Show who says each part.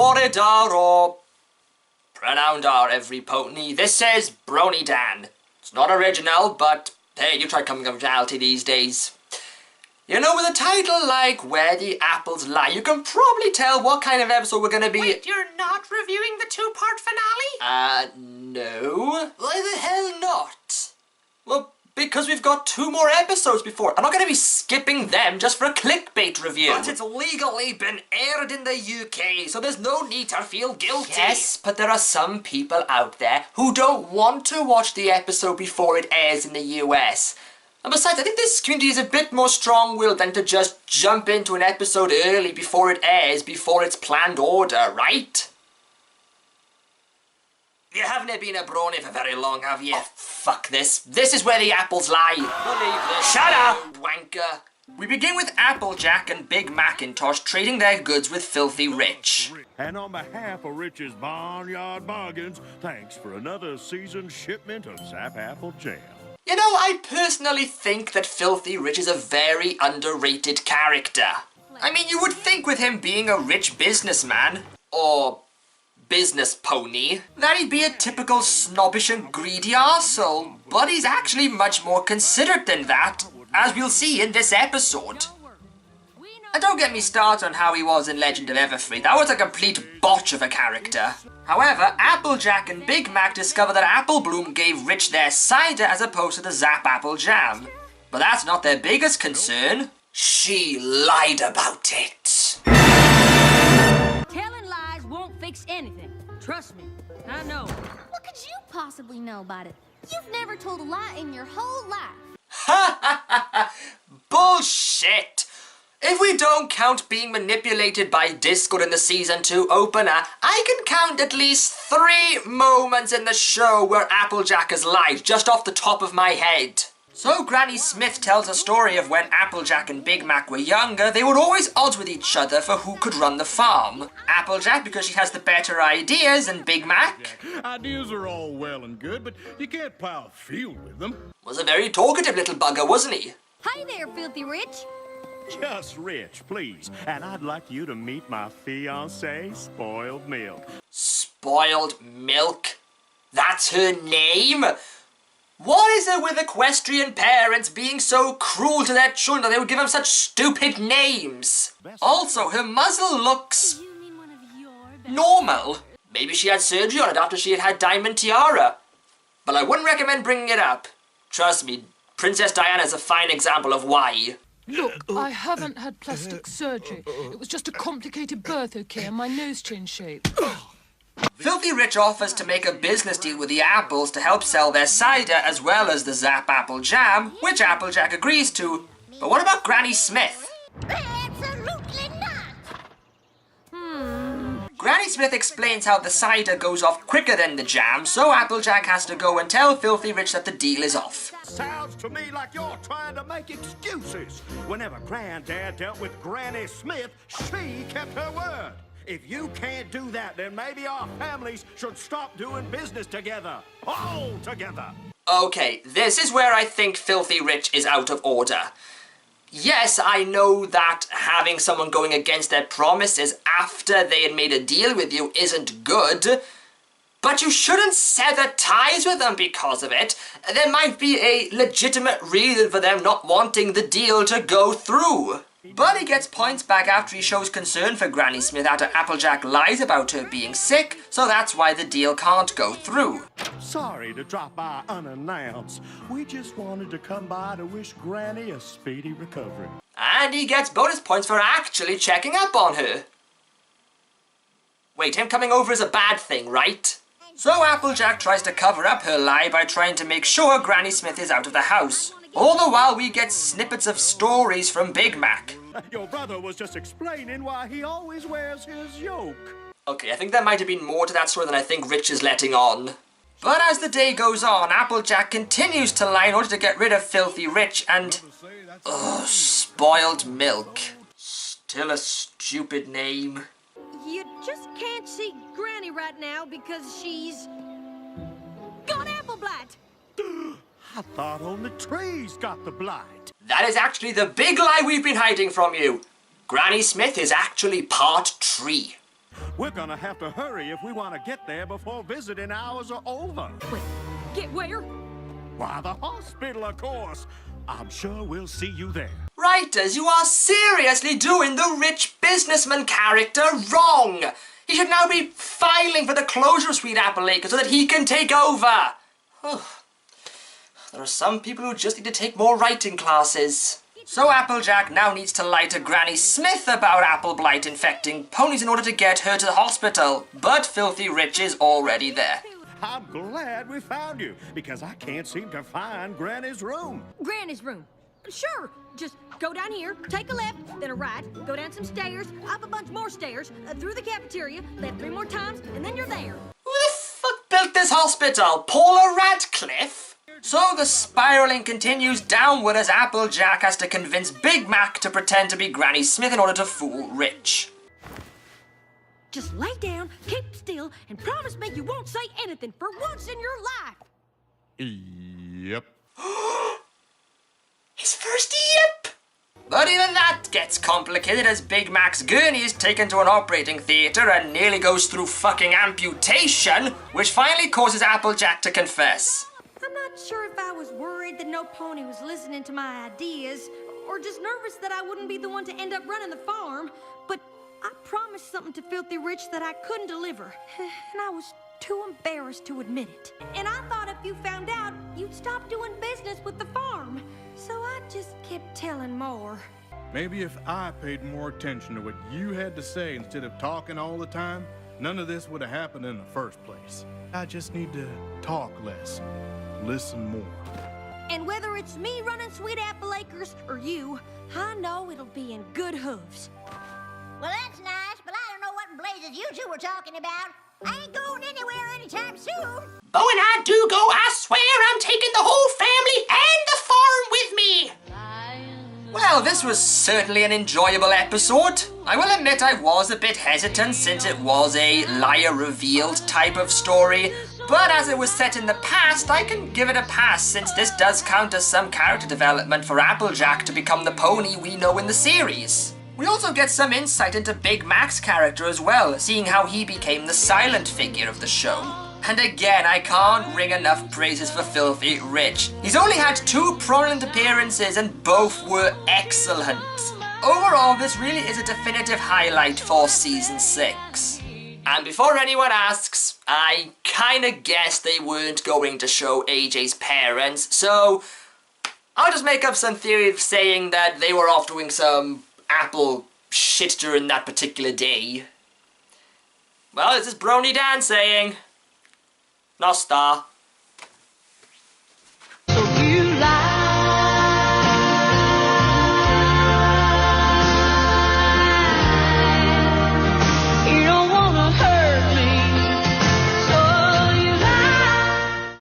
Speaker 1: Boredar or Pronoundar, every pony. This is BronyDan. It's not original, but hey, you try coming up with reality these days. You know, with a title like Where the Apples Lie, you can probably tell what kind of episode we're gonna be.
Speaker 2: Wait, you're not reviewing the two-part finale?
Speaker 1: No. Why the hell not? Well, because we've got 2 more episodes before. I'm not gonna be skipping them just for a clickbait review.
Speaker 2: But it's legally been aired in the UK, so there's no need to feel guilty.
Speaker 1: Yes, but there are some people out there who don't want to watch the episode before it airs in the US. And besides, I think this community is a bit more strong-willed than to just jump into an episode early before it airs, before its planned order, right?
Speaker 2: You haven't been a brony for very long, have you?
Speaker 1: Oh, fuck this. This is where the apples lie.
Speaker 2: Believe this.
Speaker 1: Shut up, wanker. We begin with Applejack and Big Macintosh trading their goods with Filthy Rich.
Speaker 3: And on behalf of Rich's Barnyard Bargains, thanks for another seasoned shipment of Zap Apple Jam.
Speaker 1: You know, I personally think that Filthy Rich is a very underrated character. I mean, you would think with him being a rich businessman, or business pony, that he'd be a typical snobbish and greedy arsehole, but he's actually much more considerate than that, as we'll see in this episode. And don't get me started on how he was in Legend of Everfree. That was a complete botch of a character. However, Applejack and Big Mac discover that Apple Bloom gave Rich their cider as opposed to the Zap Apple Jam. But that's not their biggest concern. She lied about it.
Speaker 4: Telling lies won't fix anything. Trust me, I know.
Speaker 5: What could you possibly know about it? You've never told a lie in your whole life.
Speaker 1: Ha ha ha ha! Bullshit! If we don't count being manipulated by Discord in the Season 2 opener, I can count at least 3 moments in the show where Applejack has lied, just off the top of my head. So Granny Smith tells a story of when Applejack and Big Mac were younger, they were always odds with each other for who could run the farm. Applejack because she has the better ideas, and Big Mac
Speaker 3: Ideas are all well and good, but you can't plow a field with them.
Speaker 1: was a very talkative little bugger, wasn't he?
Speaker 5: Hi there, Filthy Rich.
Speaker 3: Just Rich, please. And I'd like you to meet my fiancée, Spoiled Milk.
Speaker 1: Spoiled Milk? That's her name? What is it with equestrian parents being so cruel to their children that they would give them such stupid names? Also, her muzzle looks normal. Maybe she had surgery on it after she had had Diamond Tiara. But I wouldn't recommend bringing it up. Trust me, Princess Diana's a fine example of why.
Speaker 6: Look, I haven't had plastic surgery. It was just a complicated birth, okay, and my nose changed shape.
Speaker 1: Filthy Rich offers to make a business deal with the apples to help sell their cider as well as the Zap Apple Jam, which Applejack agrees to. But what about Granny Smith?
Speaker 5: Absolutely not.
Speaker 1: Granny Smith explains how the cider goes off quicker than the jam, so Applejack has to go and tell Filthy Rich that the deal is off.
Speaker 3: Sounds to me like you're trying to make excuses. Whenever Granddad dealt with Granny Smith, she kept her word. If you can't do that, then maybe our families should stop doing business together. All together.
Speaker 1: Okay, this is where I think Filthy Rich is out of order. Yes, I know that having someone going against their promises after they had made a deal with you isn't good, but you shouldn't sever ties with them because of it. There might be a legitimate reason for them not wanting the deal to go through. But he gets points back after he shows concern for Granny Smith after Applejack lies about her being sick, so that's why the deal can't go through.
Speaker 3: Sorry to drop by unannounced. We just wanted to come by to wish Granny a speedy recovery.
Speaker 1: And he gets bonus points for actually checking up on her. Wait, him coming over is a bad thing, right? So Applejack tries to cover up her lie by trying to make sure Granny Smith is out of the house. All the while we get snippets of stories from Big Mac.
Speaker 3: Your brother was just explaining why he always wears his yoke.
Speaker 1: Okay, I think there might have been more to that story than I think Rich is letting on. But as the day goes on, Applejack continues to lie in order to get rid of Filthy Rich and... Spoiled Milk. Still a stupid name.
Speaker 4: You just can't see Granny right now because she's got apple blight.
Speaker 3: I thought only trees got the blight.
Speaker 1: That is actually the big lie we've been hiding from you. Granny Smith is actually part tree.
Speaker 3: We're gonna have to hurry if we want to get there before visiting hours are over.
Speaker 4: Wait, get where?
Speaker 3: Why, the hospital, of course. I'm sure we'll see you there.
Speaker 1: Writers, you are seriously doing the rich businessman character wrong. He should now be filing for the closure of Sweet Apple Acres so that he can take over. There are some people who just need to take more writing classes. So Applejack now needs to lie to Granny Smith about apple blight infecting ponies in order to get her to the hospital. But Filthy Rich is already there.
Speaker 3: I'm glad we found you, because I can't seem to find Granny's room.
Speaker 4: Granny's room. Sure, just go down here, take a left, then a right, go down some stairs, up a bunch more stairs, through the cafeteria, left 3 more times, and then you're there.
Speaker 1: Who the fuck built this hospital? Paula Radcliffe? So the spiraling continues downward as Applejack has to convince Big Mac to pretend to be Granny Smith in order to fool Rich.
Speaker 4: Just lay down, keep still, and promise me you won't say anything for once in your life.
Speaker 3: Yep.
Speaker 1: His first yip! But even that gets complicated as Big Mac's gurney is taken to an operating theatre and nearly goes through fucking amputation, which finally causes Applejack to confess.
Speaker 4: I'm not sure if I was worried that no pony was listening to my ideas, or just nervous that I wouldn't be the one to end up running the farm, but I promised something to Filthy Rich that I couldn't deliver, and I was too embarrassed to admit it. And I thought if you found out, you'd stop doing business with the farm. So I just kept telling more.
Speaker 7: Maybe if I paid more attention to what you had to say instead of talking all the time, none of this would have happened in the first place. I just need to talk less, listen more.
Speaker 4: And whether it's me running Sweet Apple Acres or you, I know it'll be in good hooves.
Speaker 8: Well, that's nice, but I don't know what in blazes you two were talking about. I ain't going anywhere anytime soon.
Speaker 1: But when I do go, I swear I'm taking the whole family and the farm with me! Well, this was certainly an enjoyable episode. I will admit I was a bit hesitant since it was a liar revealed type of story, but as it was set in the past, I can give it a pass since this does count as some character development for Applejack to become the pony we know in the series. We also get some insight into Big Mac's character as well, seeing how he became the silent figure of the show. And again, I can't ring enough praises for Filthy Rich. He's only had 2 prominent appearances and both were excellent. Overall, this really is a definitive highlight for Season 6. And before anyone asks, I kinda guessed they weren't going to show AJ's parents, so I'll just make up some theory of saying that they were off doing some apple shit during that particular day. Well, this is BronyDan saying, Nostar.